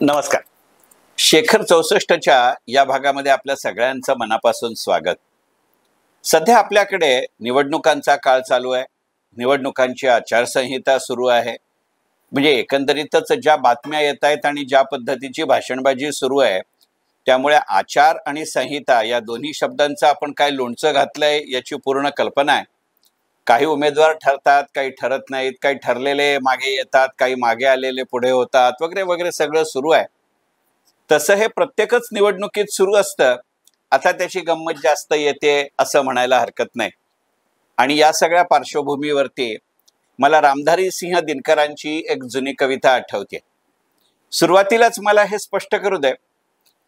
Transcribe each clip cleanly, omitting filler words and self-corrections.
नमस्कार. शेखर 64च्या या भागामध्ये आपल्या सगळ्यांचं मनापासून स्वागत. सध्या आपल्याकडे निवडणुकांचा काळ चालू आहे. निवडणुकांची आचारसंहिता सुरू आहे. म्हणजे एकंदरीतच ज्या बातम्या येत आहेत आणि ज्या पद्धतीची भाषणबाजी सुरू आहे, त्यामुळे आचार आणि संहिता या दोन्ही शब्दांचं आपण काय लोणचं घातलंय याची पूर्ण कल्पना आहे. काही उमेदवार ठरतात, काही ठरत नाहीत, काही ठरलेले मागे येतात, काही मागे आलेले पुढे होतात, वगैरे वगैरे सगळं सुरू आहे. तसं हे प्रत्येकच निवडणुकीत सुरू असतं. आता त्याची गंमत जास्त येते असं म्हणायला हरकत नाही. आणि या सगळ्या पार्श्वभूमीवरती मला रामधारी सिंह दिनकरांची एक जुनी कविता आठवते. सुरुवातीलाच मला हे स्पष्ट करू दे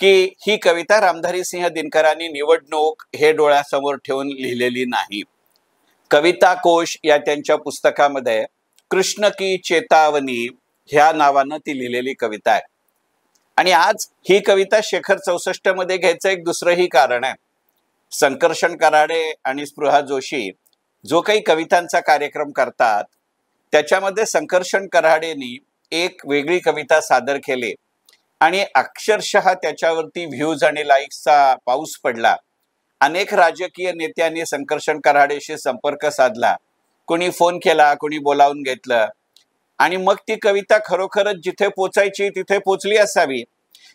की ही कविता रामधारी सिंह दिनकरांनी निवडणूक हे डोळ्यासमोर ठेवून लिहिलेली नाही. कविता कोश या त्यांच्या पुस्तकामध्ये कृष्ण की चेतावनी ह्या नावानं ती लिहिलेली कविता आहे. आणि आज ही कविता शेखर 64 मध्ये घ्यायचं एक दुसरंही कारण आहे. संकर्षण कराडे आणि स्पृहा जोशी जो काही कवितांचा कार्यक्रम करतात, त्याच्यामध्ये संकर्षण कराडेंनी एक वेगळी कविता सादर केली आणि अक्षरशः त्याच्यावरती व्ह्यूज आणि लाईक्सचा पाऊस पडला. अनेक राजकीय नेत्यांनी संकर्षण कराडेशी संपर्क साधला, कोणी फोन केला, कोणी बोलावून घेतलं. आणि मग ती कविता खरोखरच जिथे पोचायची तिथे पोचली असावी,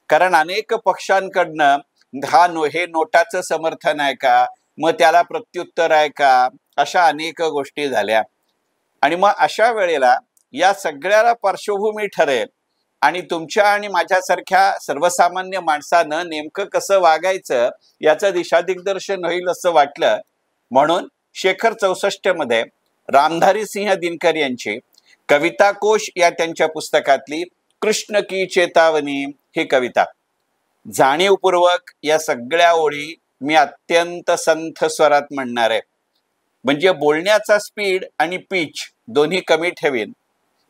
कारण अनेक पक्षांकडनं हे नोटाचं समर्थन आहे का, मग त्याला प्रत्युत्तर आहे का, अशा अनेक गोष्टी झाल्या. आणि मग अशा वेळेला या सगळ्याला पार्श्वभूमी ठरेल आणि तुमच्या आणि माझ्यासारख्या सर्वसामान्य माणसानं नेमकं कसं वागायचं याचं दिशादिग्दर्शन होईल असं वाटलं. म्हणून शेखर 64 मध्ये रामधारी सिंह दिनकर यांची कविता कोश या त्यांच्या पुस्तकातली कृष्ण की चेतावनी ही कविता जाणीवपूर्वक या सगळ्या ओळी मी अत्यंत संथ स्वरात म्हणणार आहे. म्हणजे बोलण्याचा स्पीड आणि पिच दोन्ही कमी ठेवीन.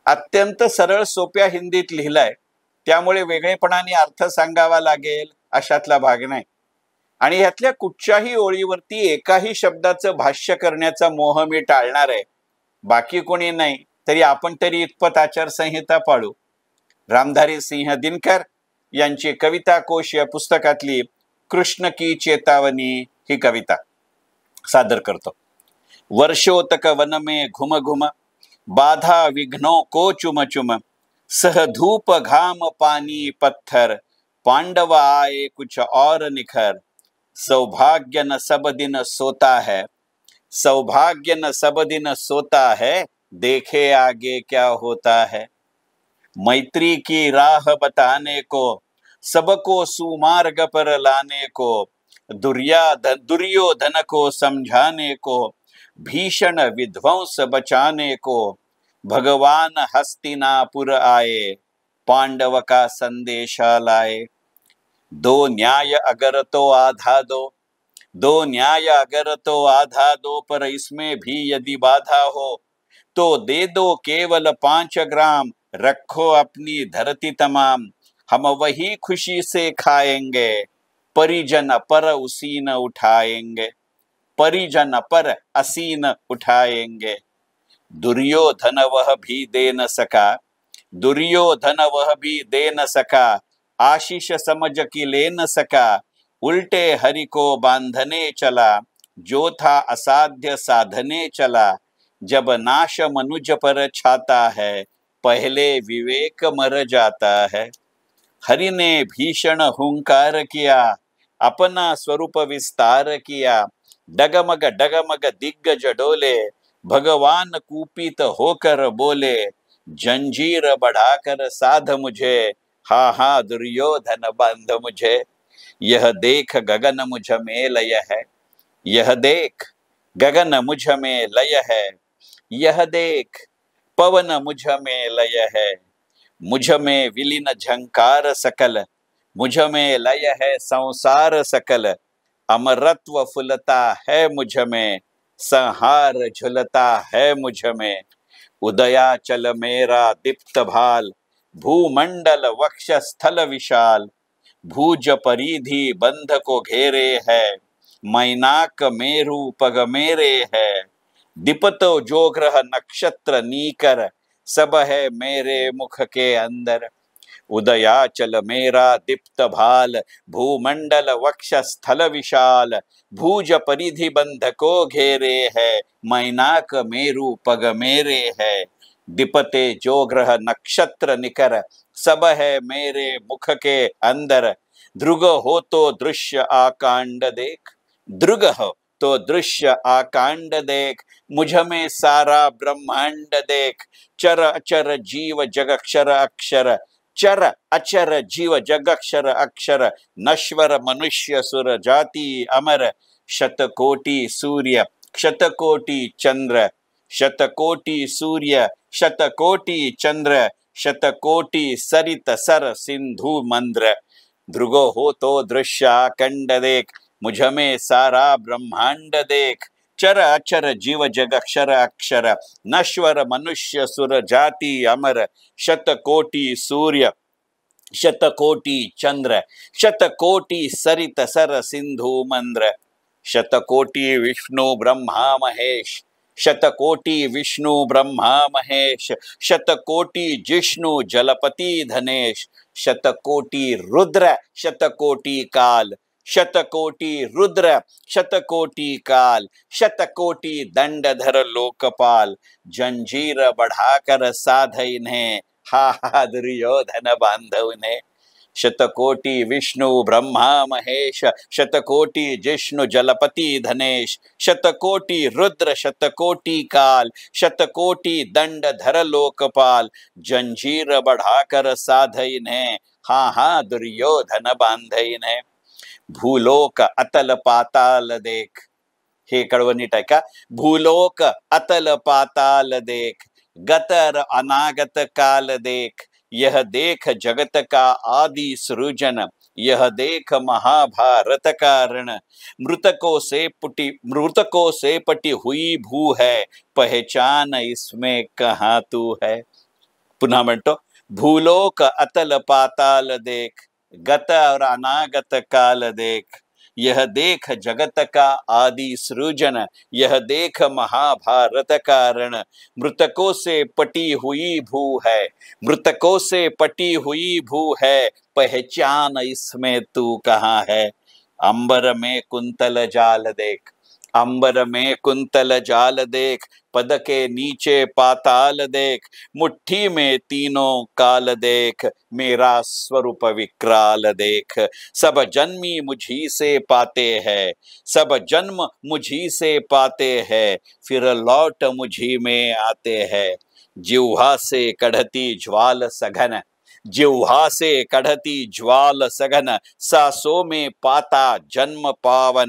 अत्यंत सरळ सोप्या हिंदीत लिहिलाय, त्यामुळे वेगळेपणाने अर्थ सांगावा लागेल अशातला भाग नाही. आणि ह्यातल्या कुठच्याही ओळीवरती एकाही शब्दाचं भाष्य करण्याचा मोह मी टाळणार आहे. बाकी कोणी नाही तरी आपण तरी इतपत आचारसंहिता पाळू. रामधारी सिंह दिनकर यांची कविता कोश या पुस्तकातली कृष्ण की चेतावनी ही कविता सादर करतो. वर्षोतक वन में घुम घुम, बाधा विघ्नों को चुम चुम, सह धूप घाम पानी पत्थर, पांडव आए कुछ और निखर, सौभाग्य न सब दिन सोता है, सौभाग्य न सब दिन सोता है, देखे आगे क्या होता है, मैत्री की राह बताने को, सबको सुमार्ग पर लाने को, दुर्योधन को समझाने को, भीषण विध्वंस बचाने को, भगवान हस्तिनापुर आए, पांडव का संदेशा लाए, दो न्याय अगर तो आधा दो, दो न्याय अगर तो आधा दो, पर इसमें भी यदि बाधा हो तो दे दो केवल 5 ग्राम, रखो अपनी धरती तमाम, हम वही खुशी से खाएंगे, परिजन पर उसीन उठाएंगे, परिजन पर असीन उठाएंगे, दुर्योधन वह भी दे न सका, दुर्योधन वह भी दे न सका, आशीष समझ की ले न सका, उल्टे हरि को बांधने चला, जो था असाध्य साधने चला, जब नाश मनुज पर छाता है, पहले विवेक मर जाता है, हरि ने भीषण हुंकार किया, अपना स्वरूप विस्तार किया, डगमग डगमग दिग्गज डोले, भगवान कुपित होकर बोले, जंजीर बढ़ाकर साध मुझे, हा हा दुर्योधन बांध मुझे, यह देख गगन मुझ में लय है, यह देख गगन मुझ में लय है, यह देख पवन मुझ में लय है, मुझ में विलीन झंकार सकल, मुझ में लय है संसार सकल, अमरत्व फुलता है मुझ में, संहार झुलता है मुझ में, उदयाचल मेरा दीप्त भाल, भूमंडल वक्ष स्थल विशाल, भुज परिधि बंध को घेरे है, मैनाक मेरु पग मेरे है, दीपतो जो ग्रह नक्षत्र नीकर, सब है मेरे मुख के अंदर, उदयाचल मेरा दीप्त भाल, भूमंडल वक्षस्थल विशाल, भूज परिधि बंध को घेरे है, मैनाक मेरु पग मेरे है। दिपते जो ग्रह नक्षत्र निकर, सब है मेरे मुख के अंदर। ध्रुग हो तो दृश्य आकांड देख, ध्रुग हो तो दृश्य आकांड देख, मुझ में सारा ब्रह्मांड देख। चर अचर जीव जगक्षर अक्षर, चर अचर जीव जगक्षर अक्षर, नश्वर मनुष्य सुर जाति अमर। शतकोटि सूर्य शतकोटि चंद्र, शतकोटि सूर्य शतकोटि चंद्र, शतकोटि सरित सर सिंधु मंद्र। ध्रुगो हो तो दृश्य आकंड देख, मुझ में सारा ब्रह्मांड देख। चर अचर जीव जग अक्षर अक्षर, नश्वर मनुष्य सुर जाति अमर। शतकोटि सूर्य शतकोटि चंद्र, शतकोटि सरित सर सिंधु मंद्र। शतकोटि विष्णु ब्रह्मा महेश, शतकोटि विष्णु ब्रह्मा महेश, शतकोटि जिष्णु जलपति धनेश। शतकोटि रुद्र शतकोटि काल, शतकोटि रुद्र शतकोटि काल, शतकोटि दंडधर लोकपाल। जंजीर बढ़ाकर साध इन्हें, हा हा दुर्योधन बांधव ने। शतकोटि विष्णु ब्रह्मा महेश, शतकोटि जिष्णु जलपति धनेश। शतकोटि रुद्र शतकोटि काल, शतकोटि दंडधर लोकपाल। जंजीर बढ़ाकर साध इन्हें, हाँ हाँ दुर्योधन बांध इन्हें। भूलोक अतल पाताल देख, हे कडवं नीट ऐका, भूलोक अतल पाताल देख, गतर अनागत काल देख। यह देख जगत का आदि सृजन, यह देख महाभारत कारण। मृतकों से पटी हुई भू है, पहचान इसमें कहाँ तू है। पुन्हा म्हणतो, भूलोक अतल पाताल देख, गत और अनागत काल देख। यह देख जगत का आदि सृजन, यह देख महाभारत कारण। मृतकों से पटी हुई भू है, मृतकों से पटी हुई भू है, पहचान इसमें तू कहाँ है। अंबर में कुंतल जाल देख, अंबर में कुंतल जाल देख। पद के नीचे पाताल देख, मुट्ठी में तीनों काल देख। मेरा स्वरूप विकराल देख, सब जन्मी मुझी से पाते हैं, सब जन्म मुझी से पाते हैं, फिर लौट मुझी में आते हैं। जिह्वा से कढ़ती ज्वाल सघन, जिह्वा से कढ़ती ज्वाल सघन, सासों में पाता जन्म पावन।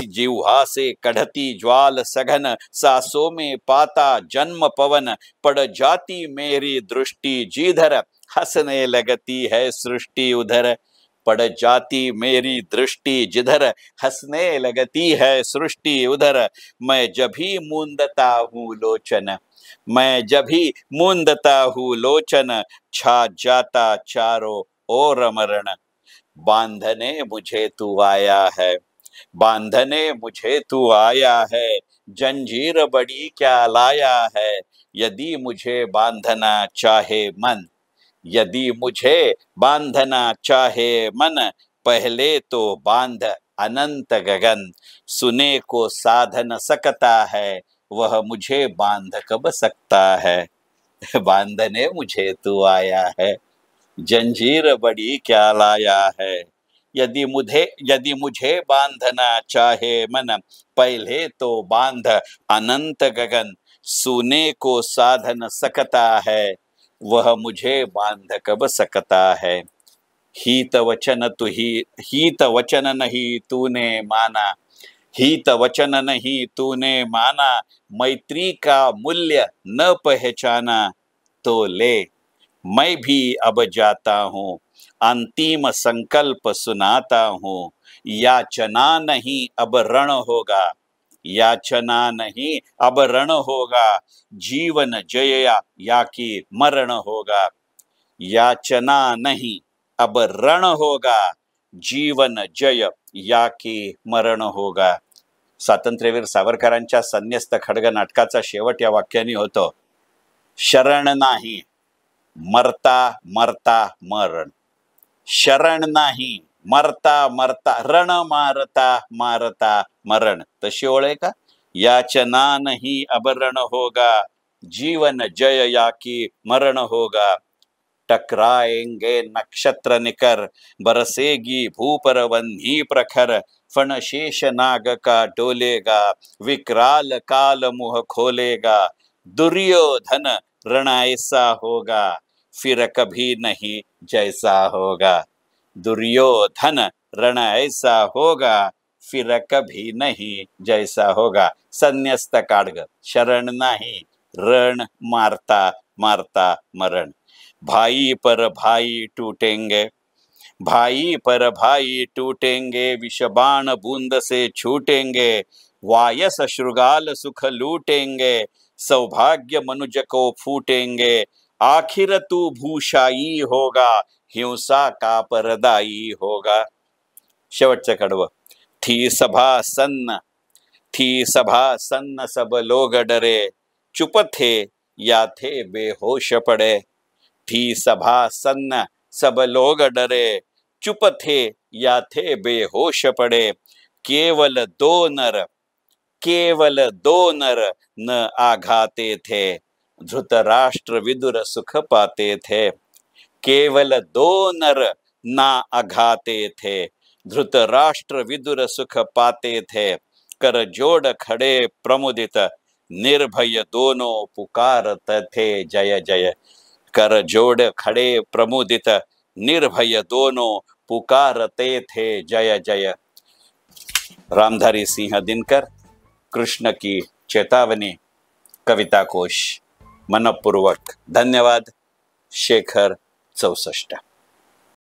जिह्वा से कढ़ती ज्वाल सघन, सासों में पाता जन्म पवन। पड़ जाती मेरी दृष्टि जिधर, हंसने लगती है सृष्टि उधर। पड़ जाती मेरी दृष्टि जिधर, हंसने लगती है सृष्टि उधर। मैं जब भी मूंदता हूँ लोचन, मैं जब भी मूंदता हूँ लोचन, छा जाता चारों ओर मरण। बांधने मुझे तू आया है, बांधने मुझे तू आया है, जंजीर बड़ी क्या लाया है। यदि मुझे बांधना चाहे मन, यदि मुझे बांधना चाहे मन, पहले तो बांध अनंत गगन। सुने को साध न सकता है, वह मुझे बांध कब सकता है। बांधने मुझे तू आया है, जंजीर बड़ी क्या लाया है। यदि मुझे बांधना चाहे मन, पहले तो बांध अनंत गगन। सुने को साध न सकता है, वह मुझे बांध कब सकता है। हित वचन नहीं तूने माना, हित वचन नहीं तूने माना। मैत्री का मूल्य न पहचाना, तो ले मैं भी अब जाता हूँ। अंतिम संकल्प सुनाता हूँ, याचना नहीं अब रण होगा, याचना नहीं अब रण होगा। जीवन जय या कि मरण होगा, याचना नहीं अब रण होगा। जीवन जय या कि मरण होगा। स्वातंत्र्यवीर सावरकरांच्या संन्यस्त खड्ग नाटकाचा शेवट या वाक्याने होतो, शरण नाही मरता मरता मरण, शरण नाही मरता मरता, रण मारता मारता मरण. तशी ओळ आहे का? याचना नहीं अब रण होगा, जीवन जय या की मरण होगा. टकराएंगे नक्षत्र निकर, बरसेगी भूपर वन्ही प्रखर. फण शेष नाग का डोलेगा, विकराल काल मुह खोलेगा. दुर्योधन रण ऐसा होगा, फिर कभी नहीं जैसा होगा. दुर्योधन रण ऐसा होगा, फिर कभी नहीं जैसा होगा. संन्यस्त काढग, शरण नाही, रण मारता मारता मरण. भाई पर भाई टूटेंगे, भाई पर भाई टूटेंगे, विषबाण बूंद से छूटेंगे. वायस श्रृगाल सुख लूटेंगे, सौभाग्य मनुज को फूटेंगे. आखिर तू भूषाई होगा, हिंसा का परदाई होगा. शेवटचं कडवं. थी सभा सन्न सब लोग डरे, चुप थे या थे बेहोश पड़े. थी सभा सन्न सब लोग डरे, चुप थे या थे बेहोश पड़े. केवल दो नर न आघाते थे, धृतराष्ट्र विदुर सुख पाते थे. केवल दो नर ना आघाते थे, धृतराष्ट्र विदुर सुख पाते थे. कर जोड़ खड़े प्रमुदित, निर्भय दोनों पुकारत थे जय जय. कर जोड़ खड़े प्रमुदित, निर्भय दोनों पुकारते थे जय जय. रामधारी सिंह दिनकर, कृष्ण की चेतावनी, कविता कोश. मनपूर्वक धन्यवाद. शेखर 64.